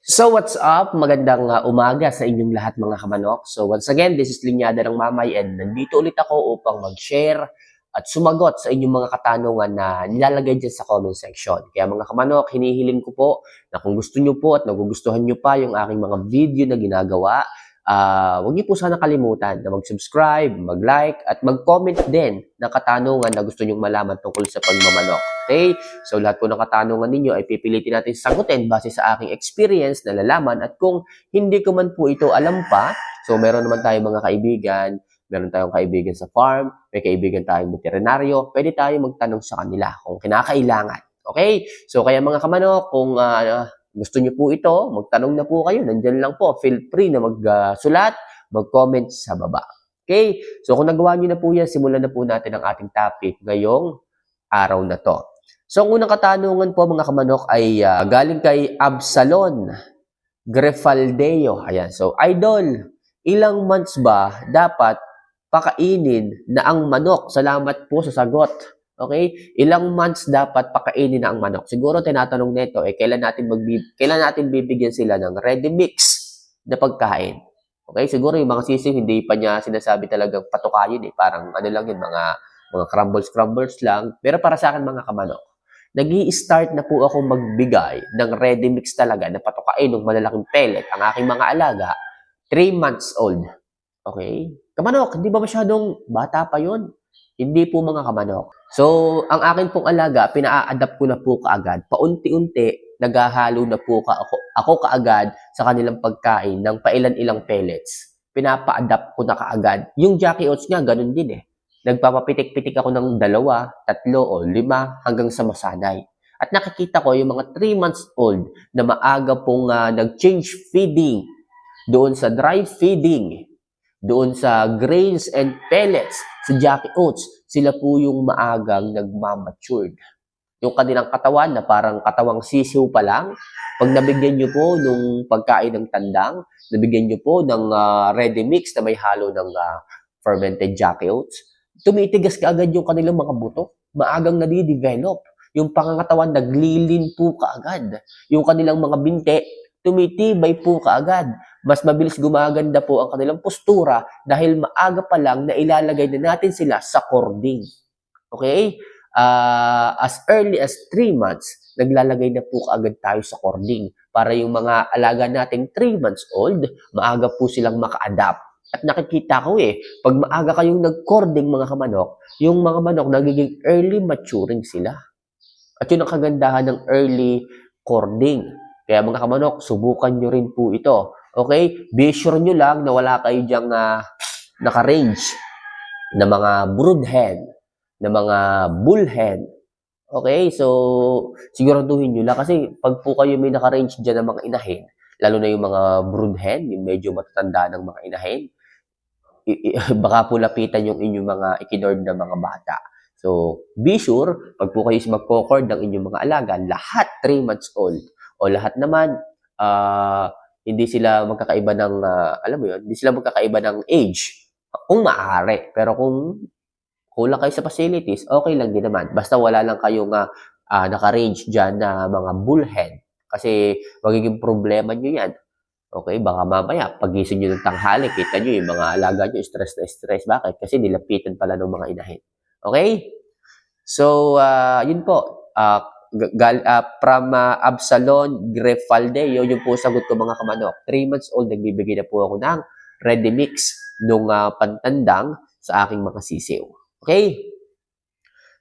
So what's up? Magandang umaga sa inyong lahat mga kamanok. So once again, this is Linyada ng Mamay and nandito ulit ako upang mag-share at sumagot sa inyong mga katanungan na nilalagay dyan sa comment section. Kaya mga kamanok, hinihiling ko po na kung gusto nyo po at nagugustuhan nyo pa yung aking mga video na ginagawa, huwag niyo po sana kalimutan na mag-subscribe, mag-like, at mag-comment din ng katanungan na gusto nyong malaman tungkol sa pagmamanok. Okay? So lahat po ng katanungan ninyo ay pipilitin natin sagutin base sa aking experience na lalaman at kung hindi ko man po ito alam pa, so meron naman tayong mga kaibigan, meron tayong kaibigan sa farm, may kaibigan tayong veterinaryo, pwede tayo magtanong sa kanila kung kinakailangan. Okay? So kaya mga kamanok, kung gusto niyo po ito, magtanong na po kayo. Nandiyan lang po. Feel free na magsulat, mag-comment sa baba. Okay? So kung nagawa niyo na po yan, simulan na po natin ang ating topic ngayong araw na to. So ang unang katanungan po mga kamanok ay galing kay Absalon Grefaldeo. Ayan. So idol, ilang months ba dapat pakainin na ang manok? Salamat po sa sagot. Okay? Ilang months dapat pakainin na ang manok? Siguro tinatanong nito kailan natin bibigyan sila ng ready mix na pagkain. Okay? Siguro yung mga sisig hindi pa niya sinasabi talagang patukayin parang ano lang yun, mga crumbles lang. Pero para sa akin mga kamanok, nag-i-start na po ako magbigay ng ready mix talaga na patukain ng malalaking pellet ang aking mga alaga 3 months old. Okay? Kamanok, hindi ba masyadong bata pa yon? Hindi po mga kamanok. So, ang akin pong alaga, pina-adapt ko na po kaagad. Paunti-unti, naghahalo na po ako kaagad sa kanilang pagkain ng pailan-ilang pellets. Pinapa-adapt ko na kaagad. Yung Jackie Oats nga, ganun din Nagpapapitik-pitik ako ng 2, 3 o 5 hanggang sa masanay. At nakikita ko yung mga 3 months old na maaga pong nag-change feeding doon sa dry feeding, doon sa grains and pellets, sa Jackie Oats, sila po yung maagang nagmamatured. Yung kanilang katawan na parang katawang sisiw pa lang, pag nabigyan nyo po nung pagkain ng tandang, nabigyan nyo po ng ready mix na may halo ng fermented Jackie Oats, tumitigas kaagad yung kanilang mga buto, maagang nadidevelop. Yung pangangatawan naglilin po kaagad. Yung kanilang mga binte, tumitibay po kaagad. Mas mabilis gumaganda po ang kanilang postura dahil maaga pa lang na ilalagay na natin sila sa cording. Okay? As early as 3 months, naglalagay na po kaagad tayo sa cording para yung mga alaga nating 3 months old, maaga po silang maka-adapt. At nakikita ko pag maaga kayong nag-cording mga kamanok, yung mga manok nagiging early maturing sila. At yun ang kagandahan ng early cording. Kaya mga kamanok, subukan nyo rin po ito. Okay? Be sure nyo lang na wala kayo dyang naka-range na mga brood hen, na mga bull hen. Okay? So, siguraduhin nyo lang. Kasi pag po kayo may naka-range dyan ng mga inahin, lalo na yung mga brood hen, yung medyo matatanda ng mga inahin, baka po lapitan yung inyong mga ikinord na mga bata. So, be sure, pag po kayo magpo-cord ng inyong mga alaga, lahat 3 months old, o lahat naman, hindi sila magkakaiba ng, alam mo yun, hindi sila magkakaiba ng age, kung maaari. Pero kung kulang kayo sa facilities, okay lang din naman. Basta wala lang kayong naka-range dyan na mga bullhead. Kasi magiging problema nyo yan. Okay, baka mamaya, pagising nyo ng tanghali, kita nyo yung mga alaga nyo, stress na stress. Bakit? Kasi nilapitan pala ng mga inahin. Okay? So, yun po. From Absalon Grefaldeo, yun po sagot ko mga kamanok. 3 months old, nagbibigay na po ako ng ready mix nung pantandang sa aking mga sisiw. Okay?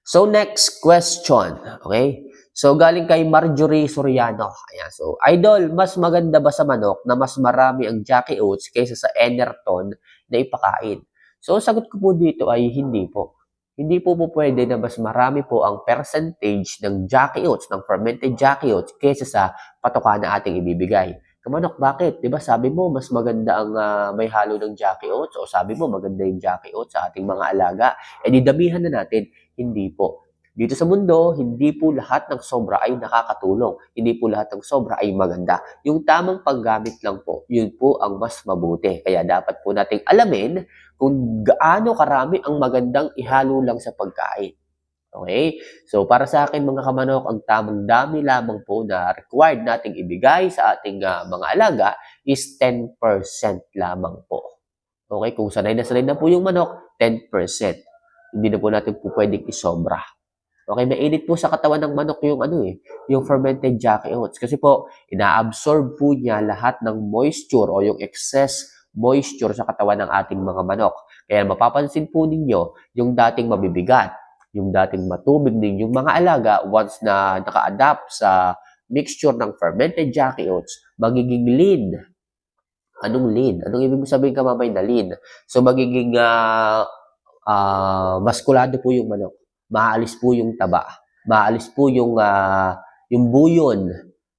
So, next question. Okay? So, galing kay Marjorie Soriano. Ayan. So, idol, mas maganda ba sa manok na mas marami ang Jackie Oats kaysa sa Enerton na ipakain? So, sagot ko po dito ay hindi po. Hindi po pwede na mas marami po ang percentage ng Jackie Oats, ng fermented Jackie Oats, kaysa sa patoka na ating ibibigay. Kamanok, bakit? Diba sabi mo, mas maganda ang may halo ng Jackie Oats o sabi mo, maganda yung Jackie Oats sa ating mga alaga. Didamihan na natin. Hindi po. Dito sa mundo, hindi po lahat ng sobra ay nakakatulong. Hindi po lahat ng sobra ay maganda. Yung tamang paggamit lang po, yun po ang mas mabuti. Kaya dapat po nating alamin kung gaano karami ang magandang ihalo lang sa pagkain. Okay? So, para sa akin mga kamanok, ang tamang dami lamang po na required nating ibigay sa ating mga alaga is 10% lamang po. Okay? Kung sanay na po yung manok, 10%. Hindi na po natin po pwedeng isobra. Okay, mainit po sa katawan ng manok yung yung fermented Jackie oats kasi po inaabsorb po niya lahat ng moisture o yung excess moisture sa katawan ng ating mga manok. Kaya mapapansin po ninyo yung dating mabibigat, yung dating matubig din yung mga alaga once na naka-adapt sa mixture ng fermented Jackie oats, magiging lean. Anong lean? Anong ibig sabihin kamamay na lean? So magiging maskulado po yung manok. Maalis po yung taba. Maalis po yung buyon,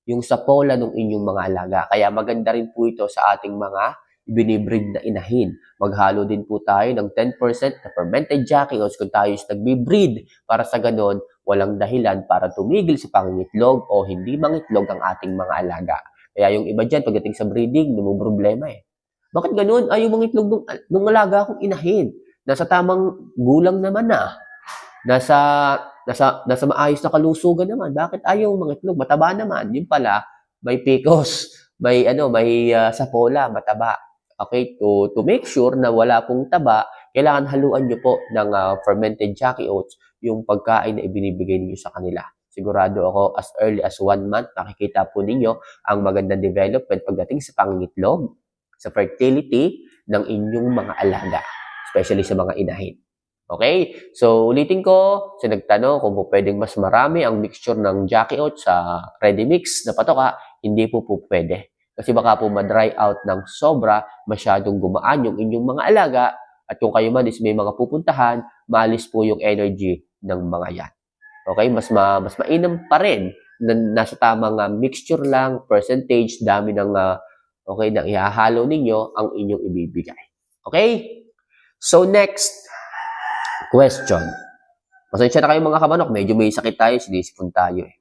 yung sapola ng inyong mga alaga. Kaya maganda rin po ito sa ating mga binibreed na inahin. Maghalo din po tayo ng 10% na fermented Jackie oats kung tayo is nagbi-breed para sa ganon, walang dahilan para tumigil sa pangingitlog o hindi mangitlog ang ating mga alaga. Kaya yung iba dyan, pagdating sa breeding, problema eh. Bakit ganun? Ay, yung mangitlog nung alaga akong inahin. Nasa tamang gulang naman na. Nasa nasa maayos na kalusugan naman. Bakit ayaw mangitlog? Mataba naman. Yun pala, may PCOS, may sapola, mataba. Okay, to make sure na wala pong taba, kailangan haluan nyo po ng fermented Jackie oats yung pagkain na ibinibigay niyo sa kanila. Sigurado ako as early as 1 month, makikita po ninyo ang magandang development pagdating sa pangingitlog, sa fertility ng inyong mga alaga, especially sa mga inahin. Okay? So, ulitin ko, sa nagtanong kung po pwedeng mas marami ang mixture ng Jackie oats sa ready mix na patoka, hindi po pwede. Kasi baka po ma-dry out ng sobra, masyadong gumaan yung inyong mga alaga, at kung kayo man is may mga pupuntahan, maalis po yung energy ng mga yan. Okay? Mas mainam pa rin na nasa tamang mixture lang, percentage, dami ng na ihahalo ninyo ang inyong ibibigay. Okay? So, next question. Pasensya na kayo mga kamanok, medyo may sakit tayo, sinisipon tayo eh.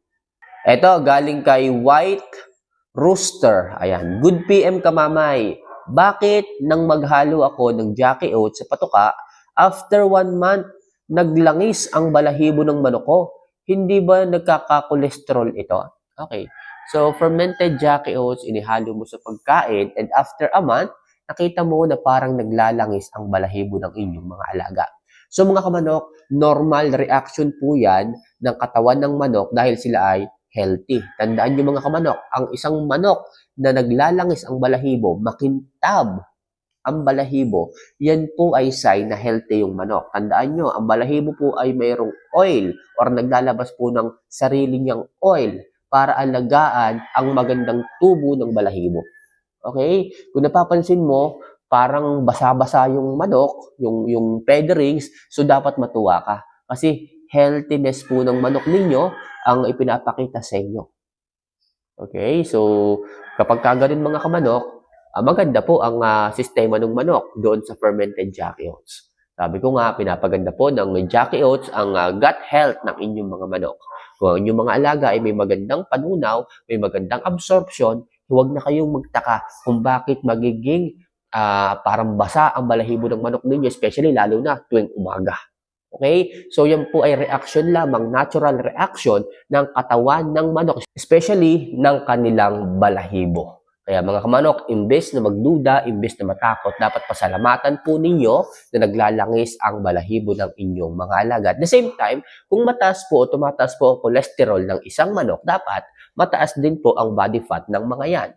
Ito, galing kay White Rooster. Ayan, good PM kamamay. Bakit nang maghalo ako ng Jackie oats sa patoka, after 1 month, naglangis ang balahibo ng manok ko? Hindi ba nagkaka-cholesterol ito? Okay. So, fermented Jackie oats, inihalo mo sa pagkain, and after a month, nakita mo na parang naglalangis ang balahibo ng inyong mga alaga. So mga kamanok, normal reaction po yan ng katawan ng manok dahil sila ay healthy. Tandaan nyo mga kamanok, ang isang manok na naglalangis ang balahibo, makintab ang balahibo, yan po ay sign na healthy yung manok. Tandaan nyo, ang balahibo po ay mayroong oil or naglalabas po ng sarili niyang oil para alagaan ang magandang tubo ng balahibo. Okay? Kung napapansin mo, parang basa-basa yung manok, yung featherings, so dapat matuwa ka. Kasi healthiness po ng manok ninyo ang ipinapakita sa inyo. Okay? So, kapag kaganon mga kamanok, maganda po ang sistema ng manok doon sa fermented Jackie oats. Sabi ko nga, pinapaganda po ng Jackie oats ang gut health ng inyong mga manok. Kung ang inyong mga alaga ay may magandang panunaw, may magandang absorption, huwag na kayong magtaka kung bakit magiging parang basa ang balahibo ng manok ninyo, especially lalo na tuwing umaga. Okay? So, yan po ay reaction lamang, natural reaction ng katawan ng manok, especially ng kanilang balahibo. Kaya mga kamanok, imbes na magduda, imbes na matakot, dapat pasalamatan po ninyo na naglalangis ang balahibo ng inyong mga alaga. At the same time, kung mataas po o tumataas po ang cholesterol ng isang manok, dapat mataas din po ang body fat ng mga yan.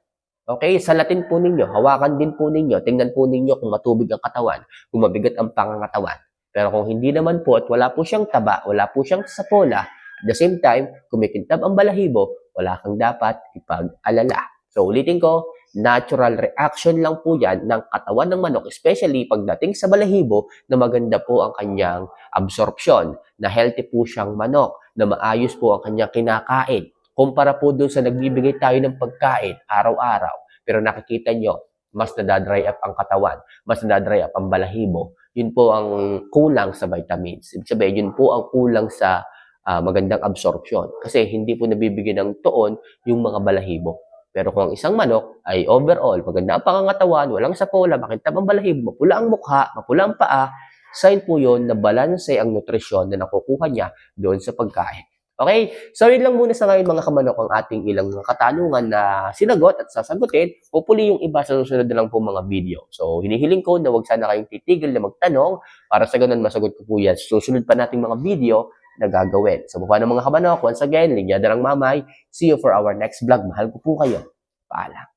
Okay, salatin po ninyo, hawakan din po ninyo, tingnan po ninyo kung matubig ang katawan, kung mabigat ang pangangatawan. Pero kung hindi naman po at wala po siyang taba, wala po siyang sapola, at the same time, kumikintab ang balahibo, wala kang dapat ipag-alala. So ulitin ko, natural reaction lang po yan ng katawan ng manok, especially pagdating sa balahibo na maganda po ang kanyang absorption, na healthy po siyang manok, na maayos po ang kanyang kinakain. Kumpara po doon sa nagbibigay tayo ng pagkain araw-araw, pero nakikita nyo, mas nadadry up ang katawan, mas nadadry up ang balahibo. Yun po ang kulang sa vitamins. Ibig sabihin, yun po ang kulang sa magandang absorption. Kasi hindi po nabibigyan ng tuon yung mga balahibo. Pero kung ang isang manok ay overall, maganda ang pangangatawan, walang sapola, makintab ang balahibo, mapula ang mukha, mapula ang paa, sign po yun na balanse ang nutrisyon na nakukuha niya doon sa pagkain. Okay? So, yun lang muna sa ngayon mga kamanok ang ating ilang mga katanungan na sinagot at sasagutin. Hopefully yung iba sa susunod na lang po mga video. So, hinihiling ko na wag sana kayong titigil na magtanong para sa ganun masagot ko po yan. Susunod pa nating mga video na gagawin. So, paano mga kamanok? Once again, Linyada ng Mamay. See you for our next vlog. Mahal ko po kayo. Paalam.